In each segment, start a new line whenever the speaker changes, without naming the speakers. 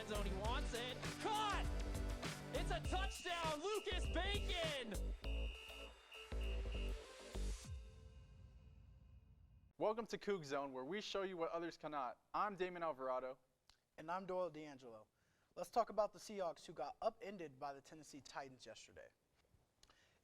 end zone. He wants it. Caught! It's a touchdown, Lucas Bacon!
Welcome to Coug Zone, where we show you what others cannot. I'm Damon Alvarado.
And I'm Doyle D'Angelo. Let's talk about the Seahawks, who got upended by the Tennessee Titans yesterday.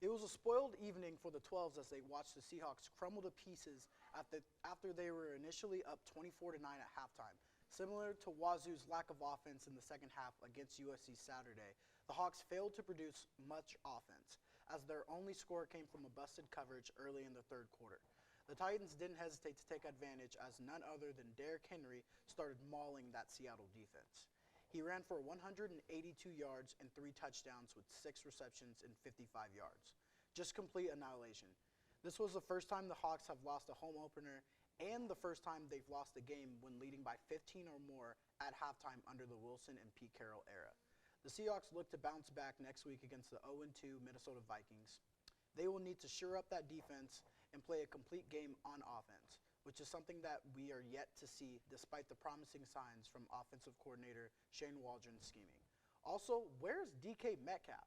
It was a spoiled evening for the 12s as they watched the Seahawks crumble to pieces after they were initially up 24-9 at halftime. Similar to Wazoo's lack of offense in the second half against USC Saturday, the Hawks failed to produce much offense, as their only score came from a busted coverage early in the third quarter. The Titans didn't hesitate to take advantage as none other than Derrick Henry started mauling that Seattle defense. He ran for 182 yards and 3 touchdowns with 6 receptions and 55 yards. Just complete annihilation. This was the first time the Hawks have lost a home opener and the first time they've lost a game when leading by 15 or more at halftime under the Wilson and Pete Carroll era. The Seahawks look to bounce back next week against the 0-2 Minnesota Vikings. They will need to shore up that defense and play a complete game on offense, which is something that we are yet to see despite the promising signs from offensive coordinator Shane Waldron's scheming. Also, where's DK Metcalf?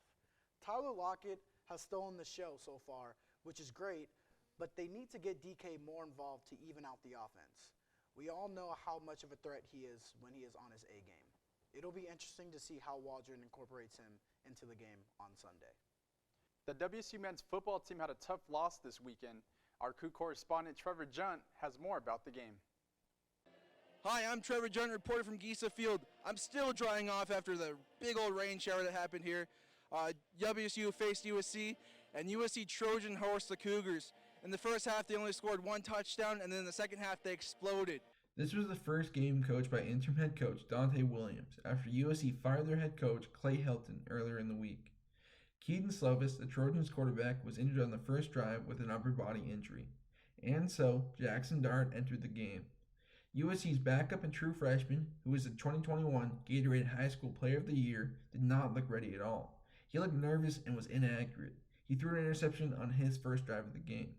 Tyler Lockett has stolen the show so far, which is great, but they need to get DK more involved to even out the offense. We all know how much of a threat he is when he is on his A game. It'll be interesting to see how Waldron incorporates him into the game on Sunday.
The WSU men's football team had a tough loss this weekend. Our Coug correspondent Trevor Junt has more about the game.
Hi, I'm Trevor Junt, reporter from Geisa Field. I'm still drying off after the big old rain shower that happened here. WSU faced USC, and USC Trojan horsed the Cougars. In the first half, they only scored 1 touchdown, and then in the second half, they exploded.
This was the first game coached by interim head coach Dante Williams after USC fired their head coach Clay Helton earlier in the week. Keaton Slovis, the Trojans quarterback, was injured on the first drive with an upper body injury. And so, Jackson Dart entered the game. USC's backup and true freshman, who was the 2021 Gatorade High School Player of the Year, did not look ready at all. He looked nervous and was inaccurate. He threw an interception on his first drive of the game.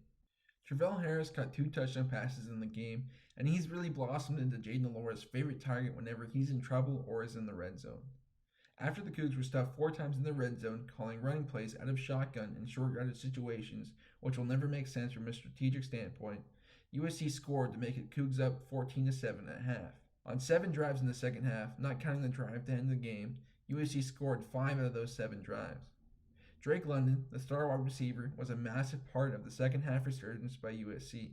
Travell Harris caught 2 touchdown passes in the game, and he's really blossomed into Jaden Alora's favorite target whenever he's in trouble or is in the red zone. After the Cougs were stuffed 4 times in the red zone, calling running plays out of shotgun in short-yardage situations, which will never make sense from a strategic standpoint, USC scored to make it Cougs up 14-7 at half. On 7 drives in the second half, not counting the drive to end the game, USC scored 5 out of those 7 drives. Drake London, the star wide receiver, was a massive part of the second half resurgence by USC.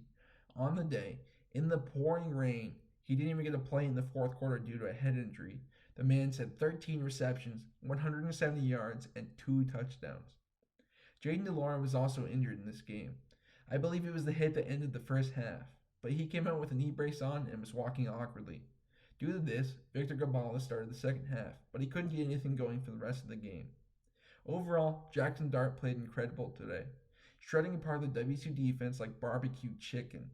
On the day, in the pouring rain, he didn't even get a play in the fourth quarter due to a head injury. The man's had 13 receptions, 170 yards, and 2 touchdowns. Jaden Delora was also injured in this game. I believe it was the hit that ended the first half, but he came out with a knee brace on and was walking awkwardly. Due to this, Victor Gabala started the second half, but he couldn't get anything going for the rest of the game. Overall, Jackson Dart played incredible today, shredding apart the WSU defense like barbecue chicken.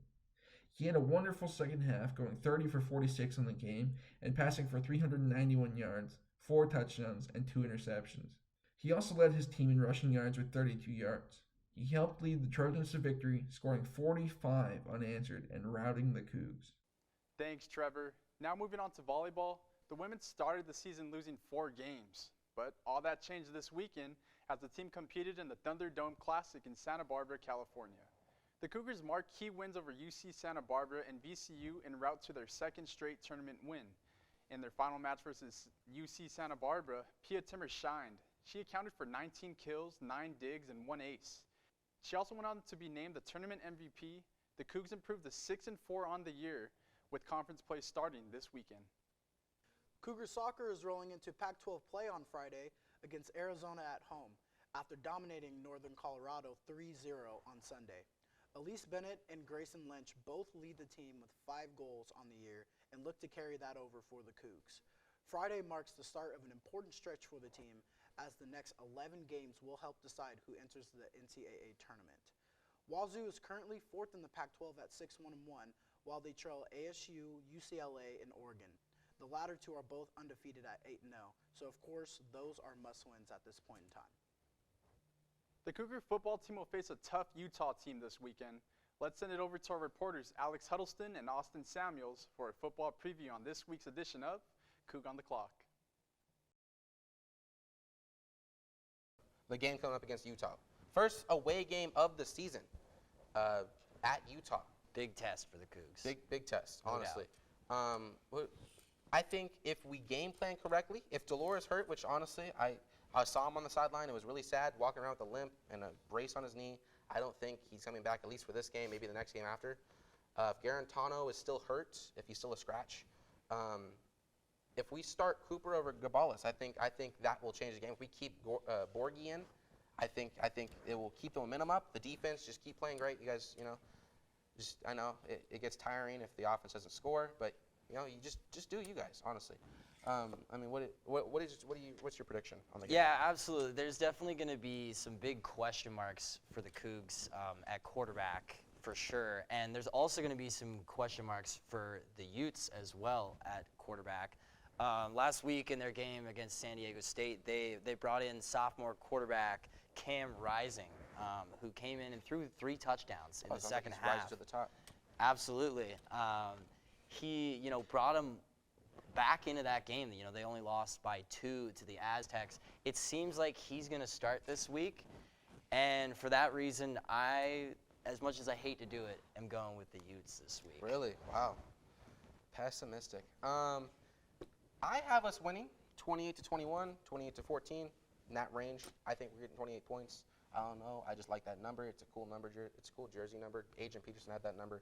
He had a wonderful second half, going 30 for 46 on the game and passing for 391 yards, 4 touchdowns, and 2 interceptions. He also led his team in rushing yards with 32 yards. He helped lead the Trojans to victory, scoring 45 unanswered and routing the Cougs.
Thanks, Trevor. Now moving on to volleyball, the women started the season losing 4 games. But all that changed this weekend as the team competed in the Thunderdome Classic in Santa Barbara, California. The Cougars marked key wins over UC Santa Barbara and VCU en route to their second straight tournament win. In their final match versus UC Santa Barbara, Pia Timmer shined. She accounted for 19 kills, 9 digs, and 1 ace. She also went on to be named the tournament MVP. The Cougs improved to 6-4 on the year, with conference play starting this weekend.
Cougar soccer is rolling into Pac-12 play on Friday against Arizona at home after dominating Northern Colorado 3-0 on Sunday. Elise Bennett and Grayson Lynch both lead the team with 5 goals on the year and look to carry that over for the Cougs. Friday marks the start of an important stretch for the team as the next 11 games will help decide who enters the NCAA tournament. Wazoo is currently 4th in the Pac-12 at 6-1-1, while they trail ASU, UCLA, and Oregon. The latter two are both undefeated at 8-0, so of course those are must-wins at this point in time.
The Cougar football team will face a tough Utah team this weekend. Let's send it over to our reporters Alex Huddleston and Austin Samuels for a football preview on this week's edition of Coug on the Clock.
the game coming up against Utah. First away game of the season at Utah.
Big test for the Cougs.
Big test,
No
honestly. I think if we game plan correctly, if Delores hurt, which honestly I saw him on the sideline, it was really sad, walking around with a limp and a brace on his knee. I don't think he's coming back, at least for this game, maybe the next game after. If Garantano is still hurt, if he's still a scratch, if we start Cooper over Gabalis, I think that will change the game. If we keep Borghi in, I think it will keep the momentum up. The defense just keep playing great. You guys, I know it gets tiring if the offense doesn't score, but you just do you guys, honestly. I mean, what's your prediction on the game?
Yeah, absolutely. There's definitely going to be some big question marks for the Cougs at quarterback for sure, and there's also going to be some question marks for the Utes as well at quarterback. Last week in their game against San Diego State, they brought in sophomore quarterback Cam Rising, who came in and threw 3 touchdowns in the second half.
Rise to the top.
Absolutely. He, brought him back into that game. They only lost by 2 to the Aztecs. It seems like he's going to start this week, and for that reason, as much as I hate to do it, am going with the Utes this week.
Really? Wow. Pessimistic. I have us winning 28-21, 28-14, in that range. I think we're getting 28 points. I don't know. I just like that number. It's a cool number. It's a cool jersey number. Agent Peterson had that number.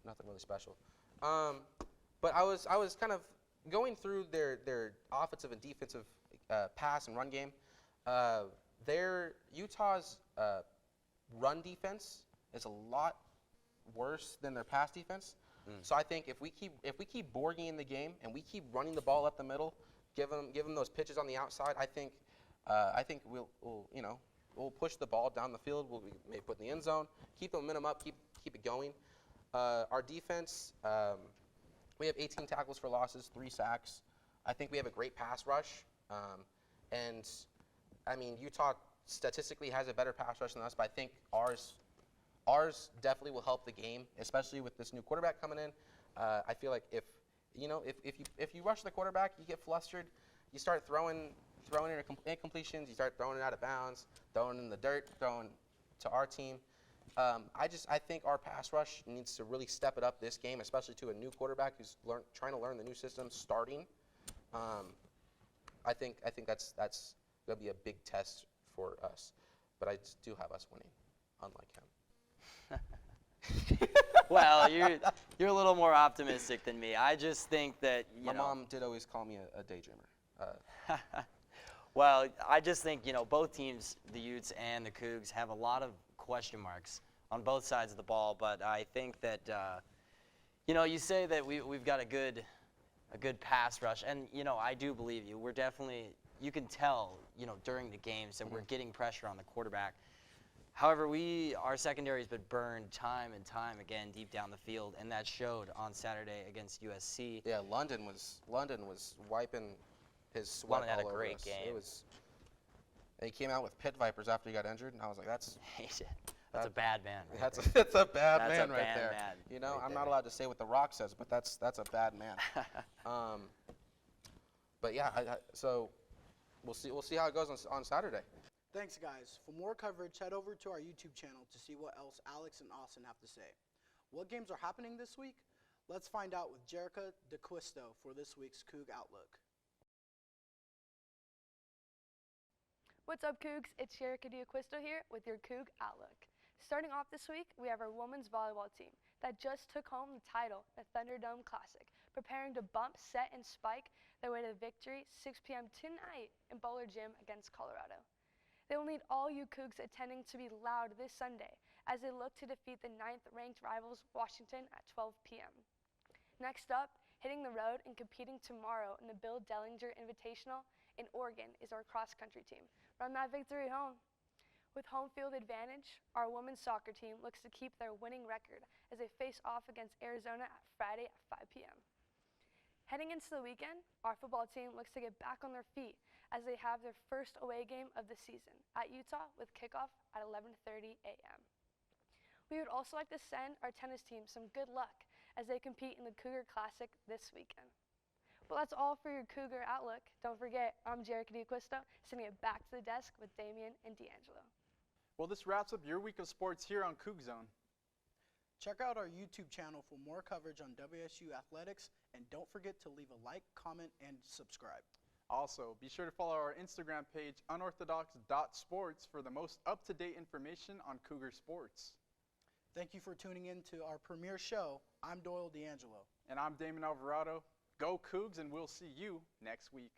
Nothing really special. But I was kind of going through their offensive and defensive pass and run game. Utah's run defense is a lot worse than their pass defense. So I think if we keep Borghi in the game and we keep running the ball up the middle, give them those pitches on the outside, I think we'll push the ball down the field. We'll maybe put in the end zone, keep the momentum up, keep it going. Our defense, we have 18 tackles for losses, 3 sacks. I think we have a great pass rush, and I mean Utah statistically has a better pass rush than us, but I think ours definitely will help the game, especially with this new quarterback coming in. I feel like if you rush the quarterback, you get flustered. You start throwing incompletions. You start throwing it out of bounds, throwing in the dirt, throwing to our team. I think our pass rush needs to really step it up this game, especially to a new quarterback who's trying to learn the new system starting. I think that's going to be a big test for us, but I just do have us winning, unlike him.
Well, you're a little more optimistic than me. I just think that
My mom did always call me a daydreamer.
Well, I just think both teams, the Utes and the Cougs, have a lot of question marks on both sides of the ball. But I think that you say that we've got a good pass rush, and I do believe you. We're definitely, you can tell during the games that we're getting pressure on the quarterback. However, our secondary has been burned time and time again deep down the field, and that showed on Saturday against USC.
Yeah, London was wiping his sweat
London had
all
a
over
great
us.
game.
And he came out with pit vipers after he got injured, and I was like, that's
a bad man.
That's a bad
That's
man
a
right
bad
there.
man
I'm not allowed to say what The Rock says, but that's a bad man. But yeah, so we'll see how it goes on Saturday.
Thanks, guys. For more coverage, head over to our YouTube channel to see what else Alex and Austin have to say. What games are happening this week? Let's find out with Jerica DeQuisto for this week's Coug Outlook.
What's up, Cougs? It's Jerica DeQuisto here with your Coug Outlook. Starting off this week, we have our women's volleyball team that just took home the title, the Thunderdome Classic, preparing to bump, set, and spike their way to victory 6 p.m. tonight in Bowler Gym against Colorado. They will need all you Cougs attending to be loud this Sunday as they look to defeat the 9th-ranked rivals Washington at 12 p.m. Next up, hitting the road and competing tomorrow in the Bill Dellinger Invitational in Oregon is our cross-country team. Run that victory home. With home field advantage, our women's soccer team looks to keep their winning record as they face off against Arizona at Friday at 5 p.m. Heading into the weekend, our football team looks to get back on their feet as they have their first away game of the season at Utah with kickoff at 11:30 a.m. We would also like to send our tennis team some good luck as they compete in the Cougar Classic this weekend. Well, that's all for your Cougar Outlook. Don't forget, I'm Jerica D'Aquisto, sending it back to the desk with Damian and D'Angelo.
Well, this wraps up your week of sports here on Coug Zone.
Check out our YouTube channel for more coverage on WSU athletics, and don't forget to leave a like, comment, and subscribe.
Also, be sure to follow our Instagram page, unorthodox.sports, for the most up-to-date information on Cougar sports.
Thank you for tuning in to our premiere show. I'm Doyle D'Angelo.
And I'm Damon Alvarado. Go Cougs, and we'll see you next week.